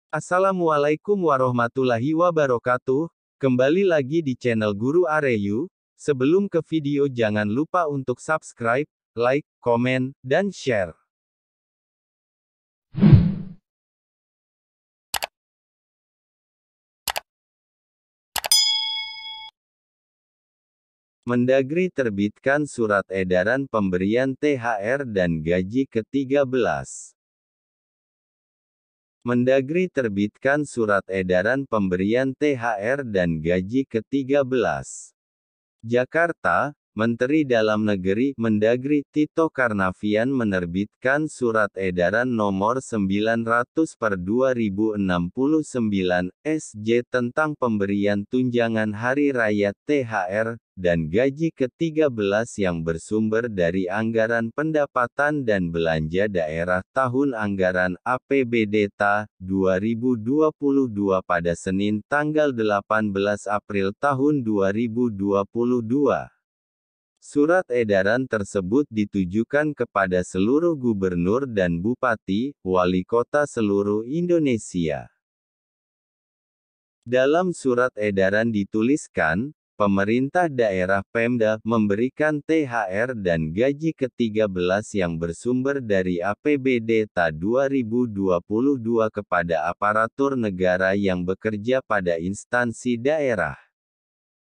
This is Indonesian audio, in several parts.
Assalamualaikum warahmatullahi wabarakatuh. Kembali lagi di channel Guru Areyu. Sebelum ke video jangan lupa untuk subscribe, like, komen, dan share. Mendagri terbitkan surat edaran pemberian THR dan gaji ke-13. Mendagri terbitkan surat edaran pemberian THR dan gaji ke-13. Jakarta, Menteri Dalam Negeri, Mendagri, Tito Karnavian menerbitkan Surat Edaran Nomor 900/2069, SJ tentang pemberian tunjangan Hari Raya THR, dan gaji ke-13 yang bersumber dari Anggaran Pendapatan dan Belanja Daerah Tahun Anggaran APBD Ta. 2022 pada Senin tanggal 18 April tahun 2022. Surat edaran tersebut ditujukan kepada seluruh gubernur dan bupati, wali kota seluruh Indonesia. Dalam surat edaran dituliskan, pemerintah daerah Pemda memberikan THR dan gaji ke-13 yang bersumber dari APBD Ta 2022 kepada aparatur negara yang bekerja pada instansi daerah.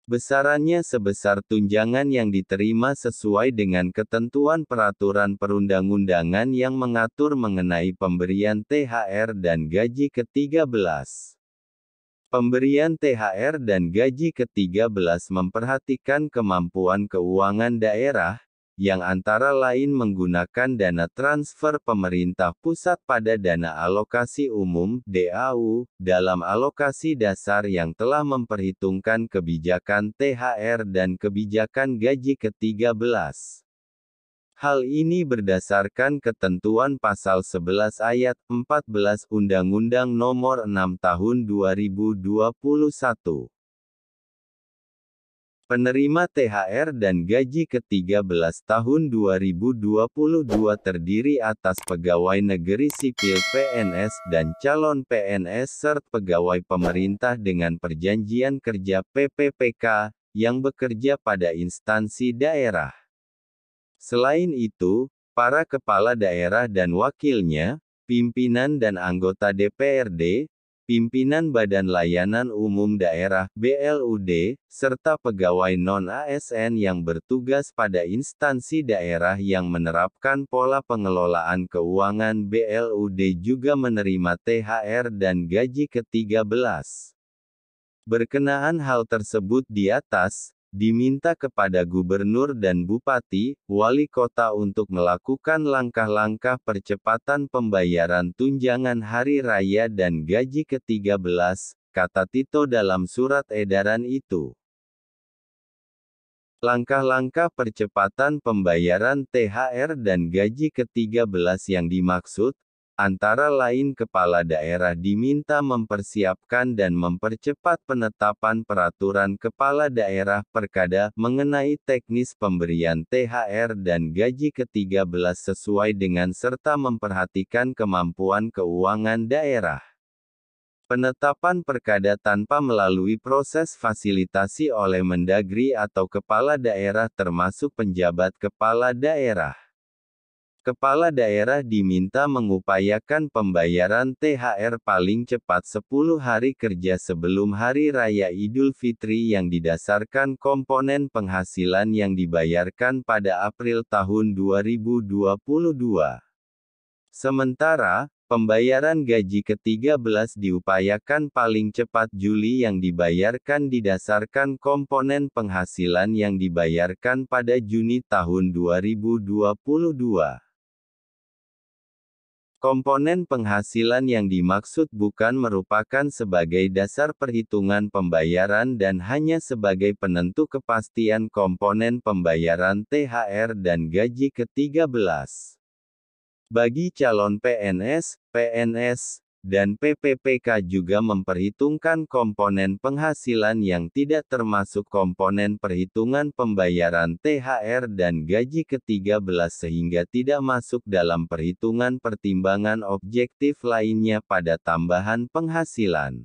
Besarannya sebesar tunjangan yang diterima sesuai dengan ketentuan peraturan perundang-undangan yang mengatur mengenai pemberian THR dan gaji ke-13. Pemberian THR dan gaji ke-13 memperhatikan kemampuan keuangan daerah, yang antara lain menggunakan dana transfer pemerintah pusat pada dana alokasi umum (DAU) dalam alokasi dasar yang telah memperhitungkan kebijakan THR dan kebijakan gaji ke-13. Hal ini berdasarkan ketentuan Pasal 11 Ayat 14 Undang-Undang Nomor 6 Tahun 2021. Penerima THR dan gaji ke-13 tahun 2022 terdiri atas pegawai negeri sipil PNS dan calon PNS serta pegawai pemerintah dengan perjanjian kerja PPPK, yang bekerja pada instansi daerah. Selain itu, para kepala daerah dan wakilnya, pimpinan dan anggota DPRD, pimpinan Badan Layanan Umum Daerah (BLUD), serta pegawai non-ASN yang bertugas pada instansi daerah yang menerapkan pola pengelolaan keuangan BLUD juga menerima THR dan gaji ke-13. Berkenaan hal tersebut di atas, diminta kepada gubernur dan bupati, wali kota untuk melakukan langkah-langkah percepatan pembayaran tunjangan hari raya dan gaji ke-13, kata Tito dalam surat edaran itu. Langkah-langkah percepatan pembayaran THR dan gaji ke-13 yang dimaksud, antara lain kepala daerah diminta mempersiapkan dan mempercepat penetapan peraturan kepala daerah Perkada mengenai teknis pemberian THR dan gaji ke-13 sesuai dengan serta memperhatikan kemampuan keuangan daerah. Penetapan Perkada tanpa melalui proses fasilitasi oleh Mendagri atau kepala daerah termasuk penjabat kepala daerah. Kepala daerah diminta mengupayakan pembayaran THR paling cepat 10 hari kerja sebelum Hari Raya Idul Fitri yang didasarkan komponen penghasilan yang dibayarkan pada April tahun 2022. Sementara, pembayaran gaji ke-13 diupayakan paling cepat Juli yang dibayarkan didasarkan komponen penghasilan yang dibayarkan pada Juni tahun 2022. Komponen penghasilan yang dimaksud bukan merupakan sebagai dasar perhitungan pembayaran dan hanya sebagai penentu kepastian komponen pembayaran THR dan gaji ke-13. Bagi calon PNS, dan PPPK juga memperhitungkan komponen penghasilan yang tidak termasuk komponen perhitungan pembayaran THR dan gaji ke-13 sehingga tidak masuk dalam perhitungan pertimbangan objektif lainnya pada tambahan penghasilan.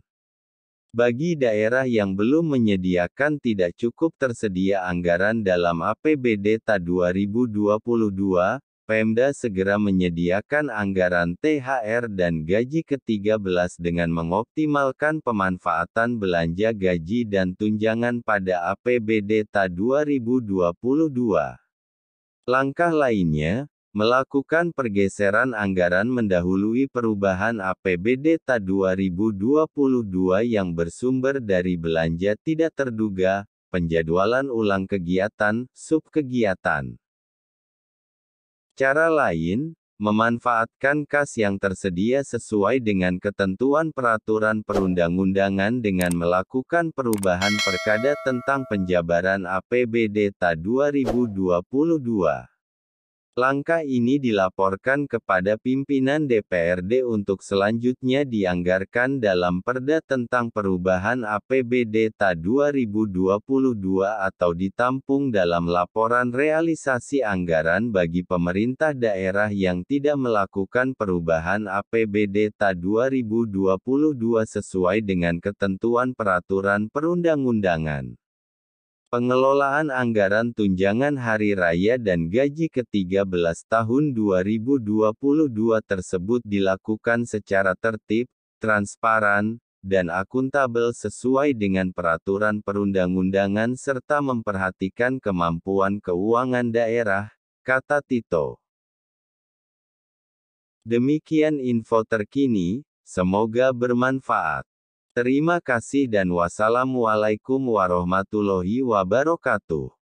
Bagi daerah yang belum menyediakan tidak cukup tersedia anggaran dalam APBD Ta 2022, Pemda segera menyediakan anggaran THR dan gaji ke-13 dengan mengoptimalkan pemanfaatan belanja gaji dan tunjangan pada APBD Ta 2022. Langkah lainnya, melakukan pergeseran anggaran mendahului perubahan APBD Ta 2022 yang bersumber dari belanja tidak terduga, penjadwalan ulang kegiatan, subkegiatan. Cara lain, memanfaatkan kas yang tersedia sesuai dengan ketentuan peraturan perundang-undangan dengan melakukan perubahan perkada tentang penjabaran APBD Ta 2022. Langkah ini dilaporkan kepada pimpinan DPRD untuk selanjutnya dianggarkan dalam Perda tentang perubahan APBD Ta 2022 atau ditampung dalam laporan realisasi anggaran bagi pemerintah daerah yang tidak melakukan perubahan APBD Ta 2022 sesuai dengan ketentuan peraturan perundang-undangan. Pengelolaan anggaran tunjangan hari raya dan gaji ke-13 tahun 2022 tersebut dilakukan secara tertib, transparan, dan akuntabel sesuai dengan peraturan perundang-undangan serta memperhatikan kemampuan keuangan daerah, kata Tito. Demikian info terkini, semoga bermanfaat. Terima kasih dan wassalamualaikum warahmatullahi wabarakatuh.